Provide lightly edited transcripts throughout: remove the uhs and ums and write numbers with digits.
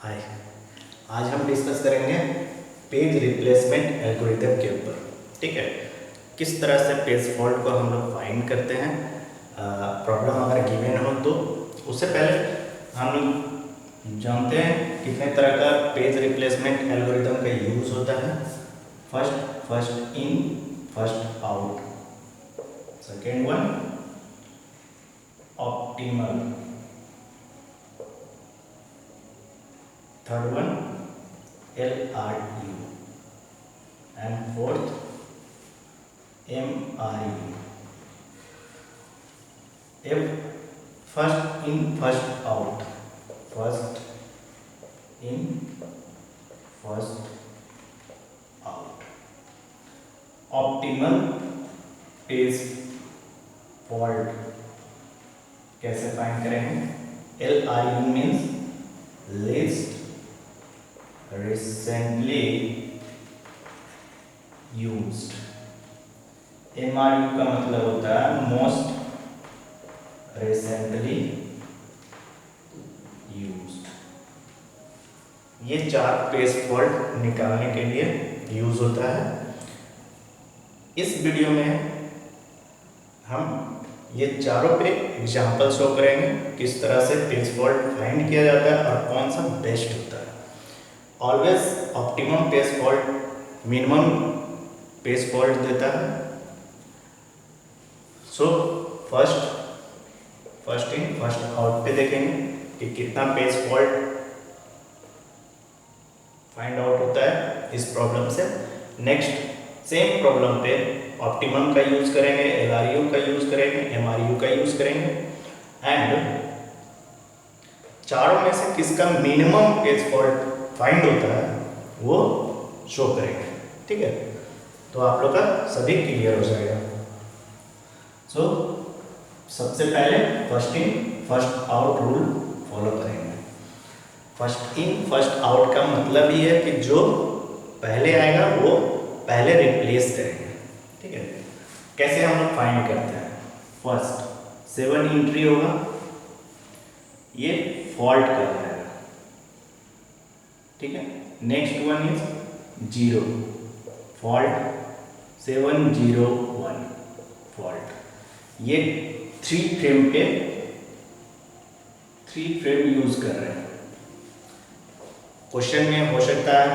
हाय। आज हम डिस्कस करेंगे पेज रिप्लेसमेंट एल्गोरिथम के ऊपर। ठीक है, किस तरह से पेज फॉल्ट को हम लोग फाइंड करते हैं। प्रॉब्लम अगर गिवन हो तो उससे पहले हम लोग जानते हैं कितने तरह का पेज रिप्लेसमेंट एल्गोरिथम का यूज होता है। First in first out, second one optimal, third one LRU, and fourth MRU. If first in first out, first in first out, optimal page fault कैसे फाइंड करेंगे। LRU means least recently used, MRU का मतलब होता है most recently used। ये चार page fault निकालने के लिए यूज होता है। इस वीडियो में हम ये चारों पे एग्जाम्पल शो करेंगे किस तरह से पेज फॉल्ट फाइंड किया जाता है और कौन सा बेस्ट होता है। Always optimum page fault minimum page fault देता है। So first in first out पे देखेंगे कि कितना पेज फॉल्ट फाइंड आउट होता है इस प्रॉब्लम से। नेक्स्ट सेम प्रॉब्लम पे ऑप्टिमम का यूज करेंगे, LRU का यूज करेंगे, MRU का यूज करेंगे एंड चारों में से किसका मिनिमम पेज फॉल्ट फाइंड होता है वो शो करेंगे। ठीक है, तो आप लोग का सभी क्लियर हो जाएगा। सो सबसे पहले first in first out rule follow करेंगे। फर्स्ट इन फर्स्ट आउट का मतलब ये है कि जो पहले आएगा वो पहले रिप्लेस करेंगे। ठीक है, कैसे हम लोग फाइंड करते हैं। फर्स्ट 7 एंट्री होगा, ये फॉल्ट कर जाएगा। ठीक है, next one is 0 fault, 701 fault. ये 3 फ्रेम पे 3 फ्रेम यूज कर रहे हैं। क्वेश्चन में हो सकता है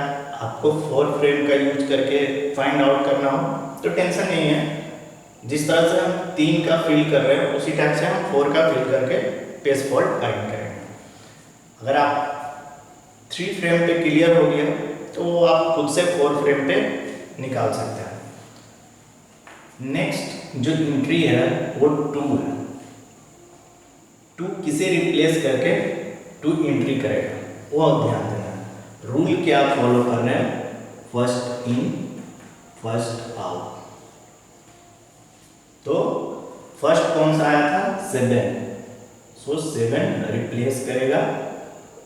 आपको 4 फ्रेम का यूज करके फाइंड आउट करना हो तो टेंशन नहीं है। जिस तरह से हम 3 का फिल कर रहे हैं उसी टाइप से हम 4 का फिल करके पेज फॉल्ट फाइंड करेंगे। अगर आप 3 फ्रेम पे क्लियर हो गया तो आप खुद से 4 फ्रेम पे निकाल सकते हैं। नेक्स्ट जो एंट्री है वो 2 है। 2 किसे रिप्लेस करके 2 एंट्री करेगा वो ध्यान देना। रूल क्या फॉलो करना है, फर्स्ट इन फर्स्ट आउट। तो फर्स्ट कौन सा आया था 7, सो 7 रिप्लेस करेगा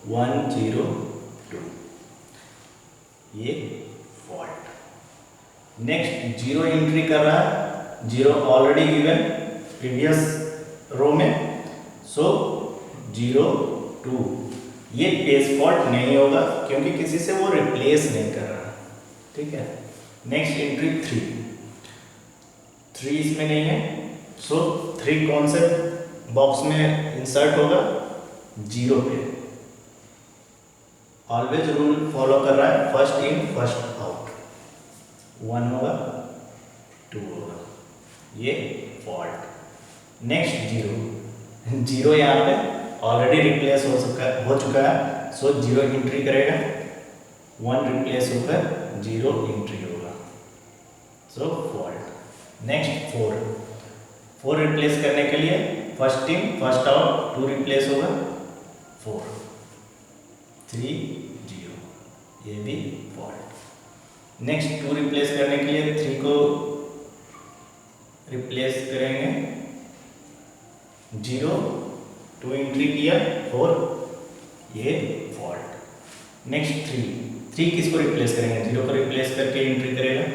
102, ये फॉल्ट। नेक्स्ट 0 एंट्री कर रहा है, 0 ऑलरेडी गिवन प्रीवियस रो में, सो 02, ये पेज फॉल्ट नहीं होगा क्योंकि किसी से वो रिप्लेस नहीं कर रहा। ठीक है, नेक्स्ट एंट्री 3 इसमें नहीं है, सो 3 कौन से बॉक्स में इंसर्ट होगा 0 पे। ऑलवेज रूल फॉलो कर रहा है, फर्स्ट इन फर्स्ट आउट। 1 होगा 2 होगा, ये फॉल्ट। नेक्स्ट 0 यहाँ पे ऑलरेडी रिप्लेस हो चुका है, सो 0 एंट्री करेगा, 1 रिप्लेस होकर 0 एंट्री होगा, सो फॉल्ट। नेक्स्ट 4 रिप्लेस करने के लिए first in first out, 2 replace होगा 4, 3 0, ये भी फॉल्ट। नेक्स्ट 2 रिप्लेस करने के लिए 3 को रिप्लेस करेंगे 0, 2 एंट्री किया 4, ये फॉल्ट। नेक्स्ट 3 किसको रिप्लेस करेंगे, 0 को रिप्लेस करके एंट्री करेगा,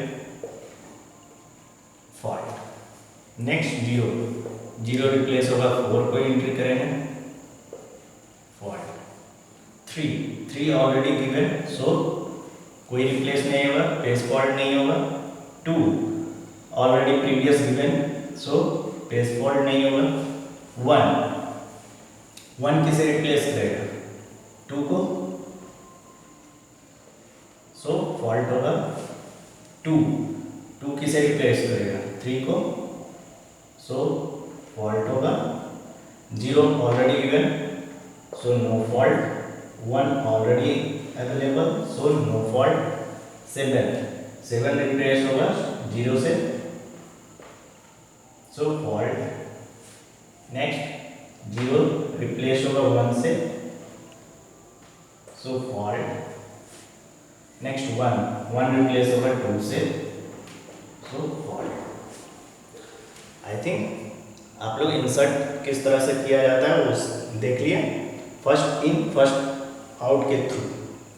फॉल्ट। नेक्स्ट 0 रिप्लेस होगा 4 को एंट्री करेंगे, फॉल्ट। 3 3 ऑलरेडी गिवन, सो कोई रिप्लेस नहीं होगा, पेज फॉल्ट नहीं होगा। 2 ऑलरेडी प्रीवियस गिवन, सो पेज फॉल्ट नहीं होगा। 1 किसे रिप्लेस करेगा? 2 को, सो फॉल्ट होगा। 2 किसे रिप्लेस करेगा? 3 को, सो फॉल्ट होगा। 0 already given, so no fault. 1 already available, so no fault. 7 replace होगा 0 से, सो फॉल्ट। नेक्स्ट 0 रिप्लेस होगा 1 से, सो फॉल्ट। नेक्स्ट 1 रिप्लेस होगा 2 से, सो फॉल्ट। आई थिंक आप लोग इंसर्ट किस तरह से किया जाता है उस देख लिए, फर्स्ट इन फर्स्ट आउट के थ्रू,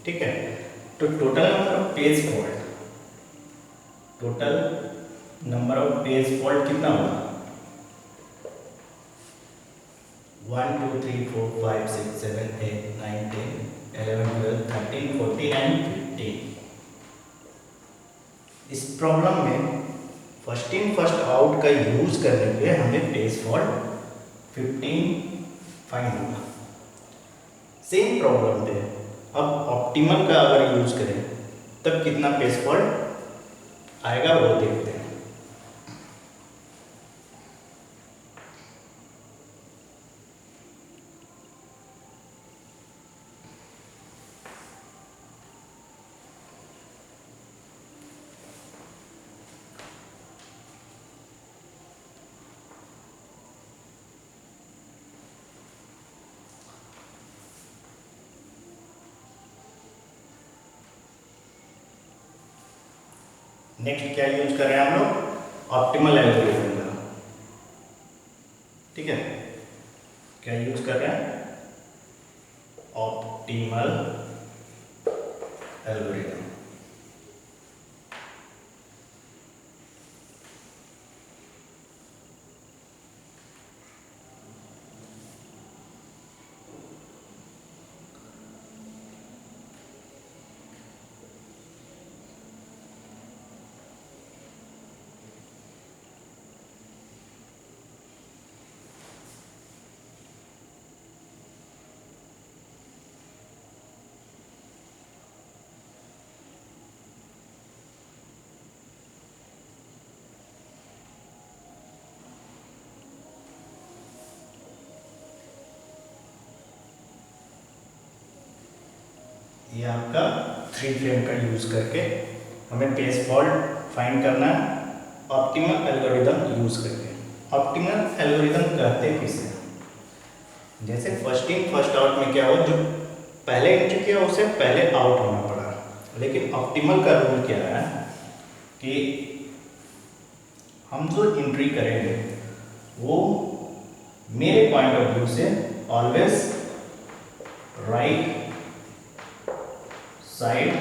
ठीक है। तो total number of page fault, total number of page fault कितना होगा? 1 2 3 4 5 6 7 8 9 10 11 12 13 14 एंड 15। इस प्रॉब्लम में फर्स्ट इन फर्स्ट आउट का यूज करने पे हमें पेज फॉल्ट 15 फाइंड होगा। सेम प्रॉब्लम पे अब ऑप्टिमल का अगर यूज करें तब कितना पेज फॉल्ट आएगा वो देखते हैं। नेक्स्ट क्या यूज कर रहे हैं हम लोग? ऑप्टिमल एल्गोरिथम का, ठीक है। क्या यूज कर रहे हैं? Optimal algorithm. ये आपका 3 फ्रेम का यूज करके हमें पेज फॉल्ट फाइंड करना है ऑप्टिमल एल्गोरिथम यूज करके। ऑप्टिमल एल्गोरिथम कहते किसे? जैसे फर्स्ट इन फर्स्ट आउट में क्या हुआ, जो पहले एंट्री किया उसे पहले आउट होना पड़ा, लेकिन ऑप्टिमल का रूल क्या है कि हम जो एंट्री करेंगे वो मेरे पॉइंट ऑफ व्यू से ऑलवेज राइट साइड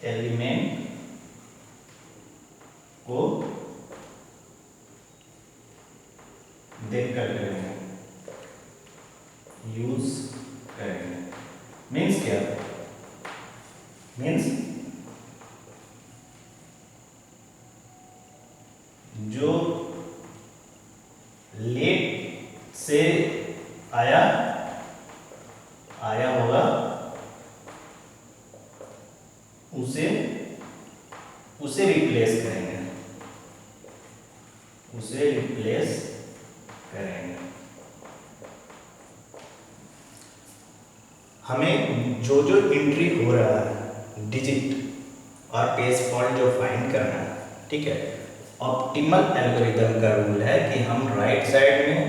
एलिमेंट को देखकर करेंगे, यूज करेंगे। मीन्स क्या? मीन्स जो लेट से आया होगा उसे रिप्लेस करेंगे, हमें जो एंट्री हो रहा है डिजिट और पेज फॉल्ट जो फाइंड करना है, ठीक है। ऑप्टिमल एल्गोरिथम का रूल है कि हम राइट साइड में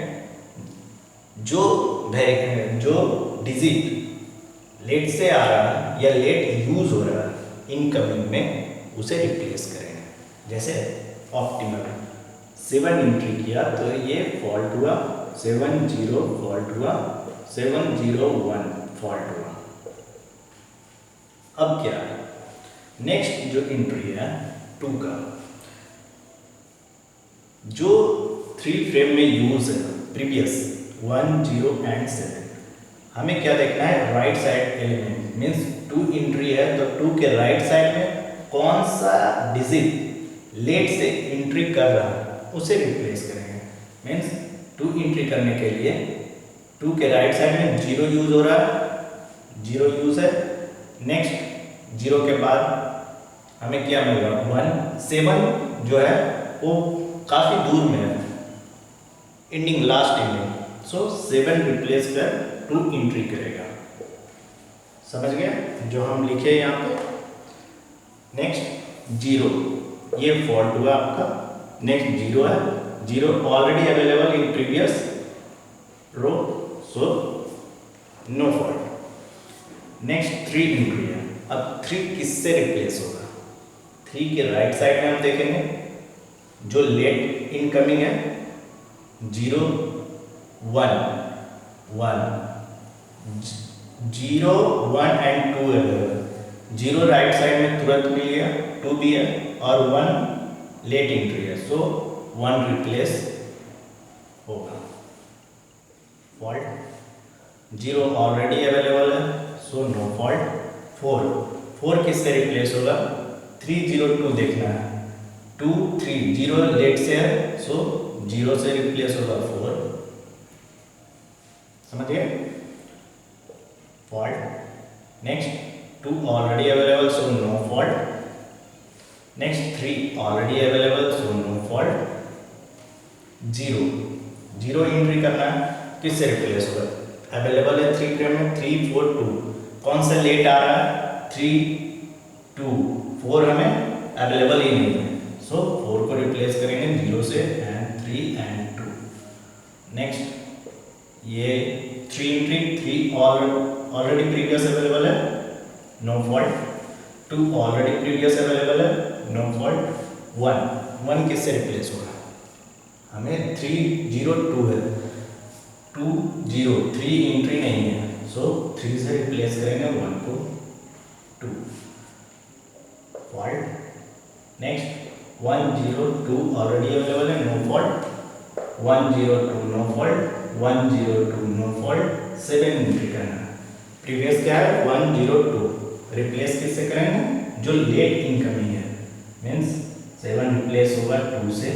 जो डिजिट लेट से आ रहा है या लेट यूज हो रहा है इनकमिंग में उसे रिप्लेस करेंगे। जैसे ऑप्टिमल 7 एंट्री किया तो ये फॉल्ट हुआ, 70 फॉल्ट हुआ, 701 फॉल्ट हुआ। अब क्या है? नेक्स्ट जो एंट्री है 2 का, जो 3 फ्रेम में यूज है प्रीवियस 1 0 एंड 7। हमें क्या देखना है, right side element means 2 entry है तो 2 के राइट साइड में कौन सा डिजिट लेट से एंट्री कर रहा है उसे रिप्लेस करेंगे। मीन्स 2 एंट्री करने के लिए 2 के राइट साइड में 0 यूज हो रहा है, 0 यूज है। नेक्स्ट 0 के बाद हमें क्या मिलेगा 1। 7 जो है वो काफ़ी दूर में है, एंडिंग लास्ट एंडिंग, सो 7 रिप्लेस कर 2 एंट्री करेगा। समझ गए जो हम लिखे यहाँ पे। नेक्स्ट 0, ये फॉल्ट हुआ आपका। नेक्स्ट 0 है, 0 already available in previous row, so no fault. Next 3 entry है, अब 3 किससे रिप्लेस होगा? 3 के राइट साइड में हम देखेंगे जो लेट इनकमिंग है 0 1 1, 0 1 एंड 2 अवेलेबल। 0 राइट साइड में तुरंत मिल गया, 2 भी है और 1 लेट एंट्री है, सो 1 रिप्लेस होगा। फॉल्ट 0 ऑलरेडी अवेलेबल है, सो नो फॉल्ट। 4 किससे रिप्लेस होगा? 3 0 2 देखना है, 2 3 0 लेट से है, सो 0 से रिप्लेस होगा 4। समझिए fault. Next 2 already available, so no fault. Next 3 already available, so no fault. 0 entry करना है, किससे रिप्लेस होगा? अवेलेबल है 3 फ्रेम में, 3 4 2, कौन सा लेट आ रहा है? 3 2, 4 हमें अवेलेबल ही नहीं है, सो 4 को रिप्लेस करेंगे 0 से एंड 3 एंड 2। नेक्स्ट ये 3 एंट्री, 3 ऑलरेडी प्रीवियस अवेलेबल है, no fault. 2 already previous available है, नो फॉल्ट। 1 किससे रिप्लेस होगा? हमें 3 0 2 है, 2 0 3 एंट्री नहीं है, सो 3 से रिप्लेस करेंगे 1 को 2, फॉल्ट। नेक्स्ट 1 0 2 ऑलरेडी अवेलेबल है, no fault. 1 0 2 no fault, 1 0 2 no fault. 7 entry करना है, प्रीवियस क्या है 1 0 2, रिप्लेस किससे करेंगे? जो लेट इनकमिंग है, मीन्स 7 रिप्लेस होगा 2 से,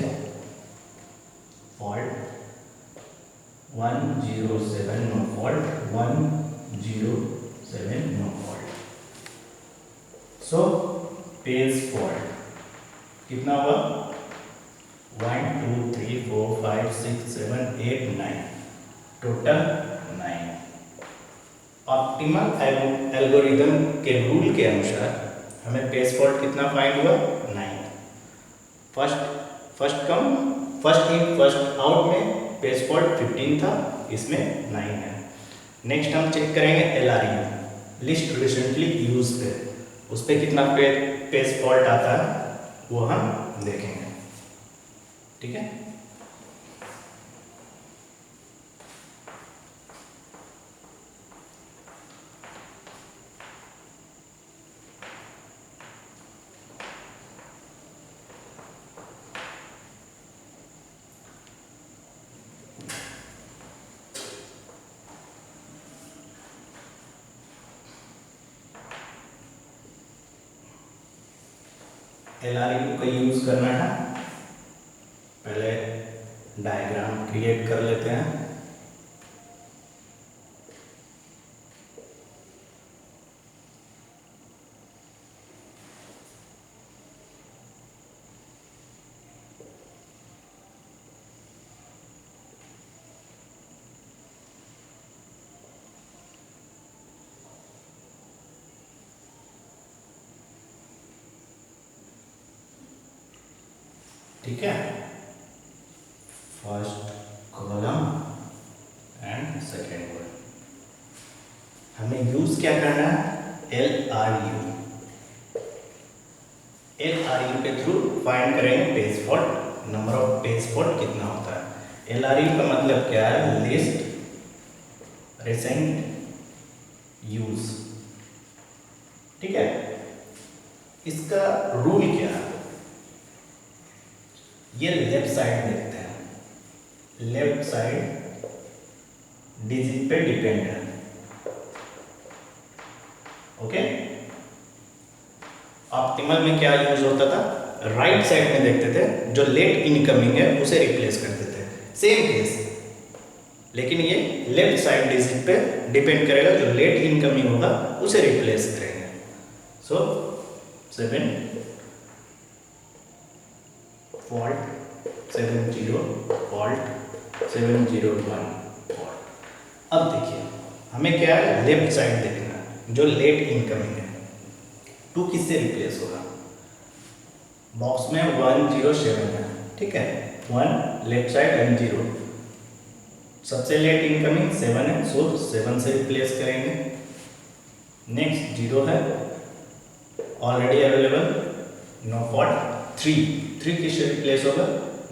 fault. 1 0 7 no fault, 1 0 7 no fault, so page fault कितना हुआ? 1 2 3 4 5 6 7 8 9, टोटल 9। ऑप्टिमल एल्गोरिदम के रूल के अनुसार हमें पेज फॉल्ट कितना फाइंड हुआ? 9। फर्स्ट इन फर्स्ट आउट में पेज फॉल्ट 15 था, इसमें 9 है। नेक्स्ट हम चेक करेंगे LREM, लिस्ट रिसेंटली यूज पे, उस पर कितना पेज फॉल्ट आता है वो हम देखेंगे। ठीक है, LREM का यूज करना है। पहले डायग्राम क्रिएट कर लेते हैं। ठीक है, first column and second one. हमें यूज क्या करना है? LRU के थ्रू फाइंड करेंगे page fault, number of page fault कितना होता है। LRU का मतलब क्या है? List recent use. ठीक है, इसका रूल क्या है? ये लेफ्ट साइड देखते हैं, लेफ्ट साइड डिजिट पे डिपेंड है। ओके, ऑप्टिमल में क्या यूज होता था, राइट साइड में देखते थे जो लेट इनकमिंग है उसे रिप्लेस करते थे, सेम केस, लेकिन ये लेफ्ट साइड डिजिट पे डिपेंड करेगा, जो लेट इनकमिंग होगा उसे रिप्लेस करेंगे। सो 7 फॉल्ट 70 फॉल्ट 701 फॉल्ट। अब देखिए हमें क्या है, लेफ्ट साइड देखना है जो लेट इनकमिंग है, 2 किससे रिप्लेस होगा, बॉक्स में 107 है, ठीक है, 1 लेफ्ट साइड एंड 0, सबसे लेट इनकमिंग 7 है, सो 7 से रिप्लेस करेंगे। नेक्स्ट 0 है, ऑलरेडी अवेलेबल, नो फॉल्ट। 3 किससे रिप्लेस होगा,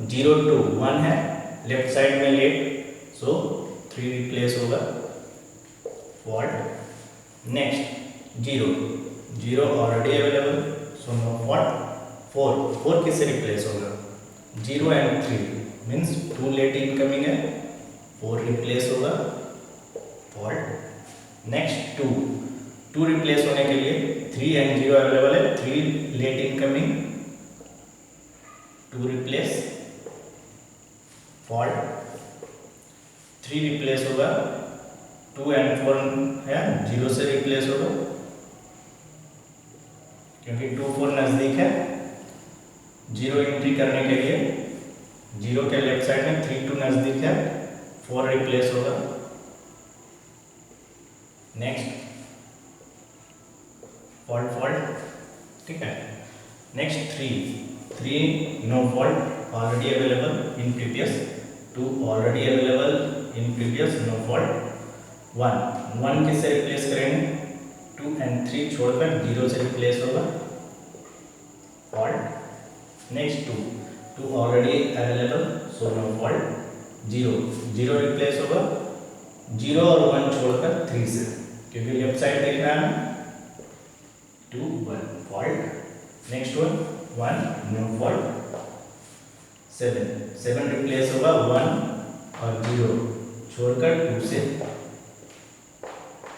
0 2 1 है, लेफ्ट साइड में लेट, सो 3 रिप्लेस होगा, fault. Next 0 already available, so no fault. 4 किससे रिप्लेस होगा, 0 एंड 3 मीन्स 2 लेट इनकमिंग है, 4 रिप्लेस होगा, फॉल्ट। नेक्स्ट 2 रिप्लेस होने के लिए 3 एंड 0 अवेलेबल है, 3 late incoming, 2 replace, fault. 3 replace होगा, 2 एंड 4 है, 0 से रिप्लेस होगा क्योंकि 2 4 नजदीक है, 0 एंट्री करने के लिए 0 के लेफ्ट साइड में 3 2 नजदीक है, 4 रिप्लेस होगा। नेक्स्ट फॉल्ट, ठीक है। Next 3 no fault, already available in previous, 2 already available in previous, no fault. 1 किससे रिप्लेस करेंगे, 2 एंड 3 छोड़कर 0 से रिप्लेस होगा, fault. Next 2 already available, so no fault. 0 replace होगा, 0 और 1 छोड़कर 3 से, क्योंकि लेफ्ट साइड देख रहा है, 2 1 fault. Next 1 no fault. 7 replace होगा, 1 और 0 छोड़कर 2 से,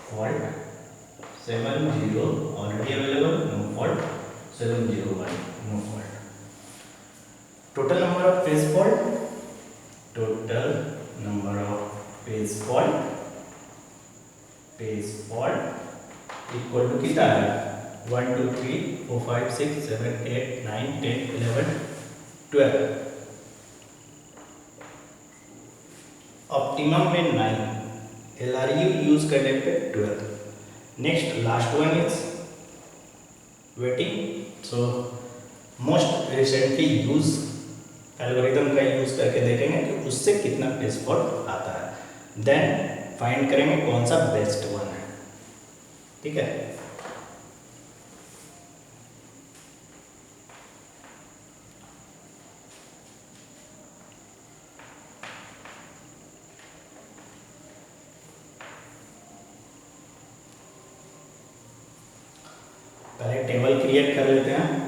fault. 7 0 already available, no fault, 7 0 1 no fault. Total number of page fault, total number of page fault equal to कितना है, 1 2 3 4 5 6 7 8 9 10 11 12, ऑप्टिमम में 9, LRU यूज करने पे 12। Next last one is waiting. So most recently use algorithm का use करके देखेंगे कि उससे कितना पेज फॉल्ट आता है, देन फाइंड करेंगे कौन सा बेस्ट वन है, ठीक है। पहले टेबल क्रिएट कर लेते हैं।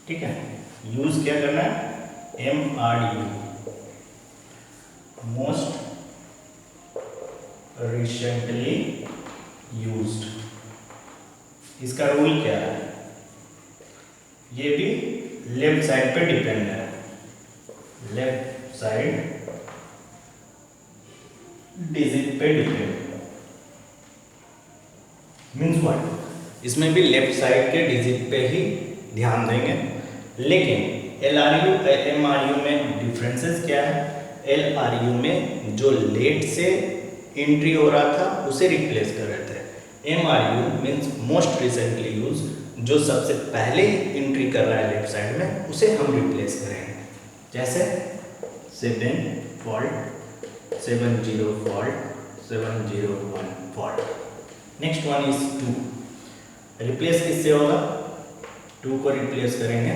ठीक है, यूज क्या करना है, MRU, मोस्ट रिसेंटली यूज्ड। इसका रूल क्या है, ये भी लेफ्ट साइड पे डिपेंड है, लेफ्ट साइड डिजिट पे डिपेंड मीन्स व्हाट, इसमें भी लेफ्ट साइड के डिजिट पे ही ध्यान देंगे। लेकिन LRU MRU में डिफरेंसेस क्या है, LRU में जो लेट से एंट्री हो रहा था उसे रिप्लेस कर रहे थे। MRU means most recently use, जो सबसे पहले एंट्री कर रहा है लेफ्ट साइड में उसे हम रिप्लेस करेंगे। जैसे 7 fault, 70 fault, 701 fault. Next one is 2, replace किससे होगा? 2 को रिप्लेस करेंगे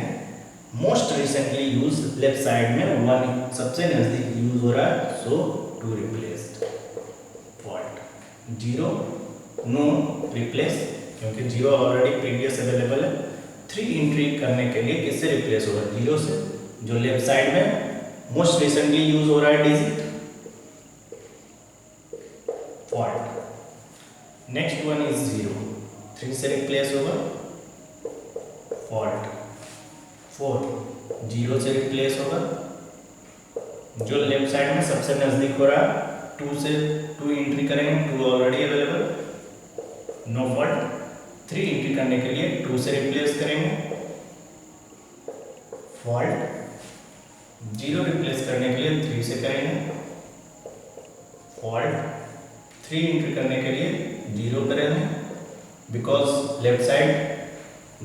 most recently use left side में 1 सबसे नजदीक यूज हो रहा है, सो 2 रिप्लेस्ड फॉल्ट। 0 नो रिप्लेस क्योंकि 0 ऑलरेडी प्रीवियस अवेलेबल है। 3 एंट्री करने के लिए किससे रिप्लेस होगा? 0 से, जो लेफ्ट साइड में मोस्ट रिसेंटली यूज हो रहा है digit, fault. Next one is 0, 3 से रिप्लेस होगा फॉल्ट। 4 0 से रिप्लेस होगा, जो लेफ्ट साइड में सबसे नजदीक हो रहा है 2 से 2 एंट्री करेंगे, 2 already available, no fault. 3 entry करने के लिए 2 से रिप्लेस करेंगे फॉल्ट। 0 रिप्लेस करने के लिए 3 से करेंगे फॉल्ट। 3 एंट्री करने के लिए 0 करेंगे बिकॉज लेफ्ट साइड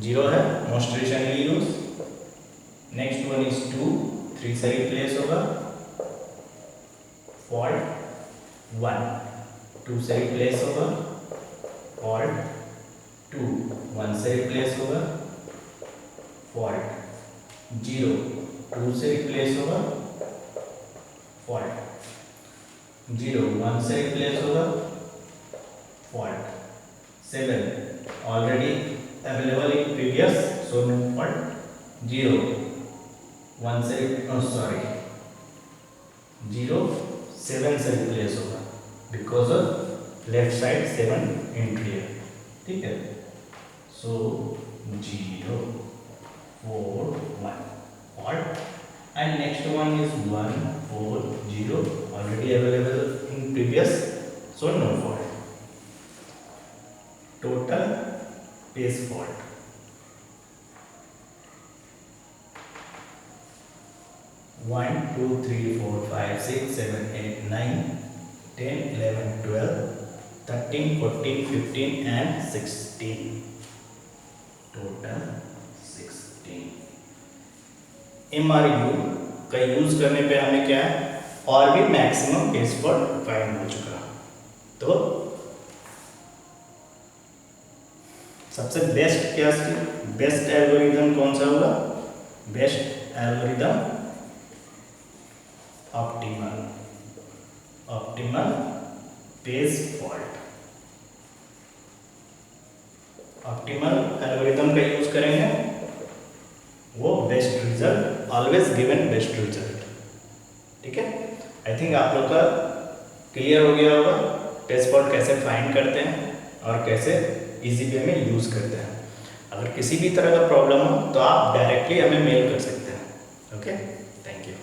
0 है, most recently use. Next one is 2, 3 से रिप्लेस होगा फॉल्ट। 1 2 से रिप्लेस होगा फॉल्ट। 2 1 से रिप्लेस होगा फॉल्ट। 0 2 से रिप्लेस होगा फॉल्ट। 0 1 से रिप्लेस होगा fault. 7 already available in previous, so no fault. 0 1 से 0 7 से रिप्लेस होगा because of left side 7 entry है, ठीक है। So 0 4 1 fault. And next one is 1 4 0 already available in previous, so no fault. Total page fault 1 2 3 4 5 6 7 8 9 10 11 12 13 14 15 and 16, total 16। MRU का use करने पे हमें क्या है, और भी मैक्सिमम पेज फॉल्ट फाइंड हो चुका। तो सबसे बेस्ट क्या, बेस्ट एल्गोरिथम कौन सा होगा? Best algorithm optimal page fault. Optimal algorithm का यूज करेंगे, वो best result, always given best result, ठीक है। आई थिंक आप लोग का क्लियर हो गया होगा पेज फॉल्ट कैसे फाइंड करते हैं और कैसे इजी वे में यूज करते हैं। अगर किसी भी तरह का प्रॉब्लम हो तो आप डायरेक्टली हमें मेल कर सकते हैं। Okay, thank you.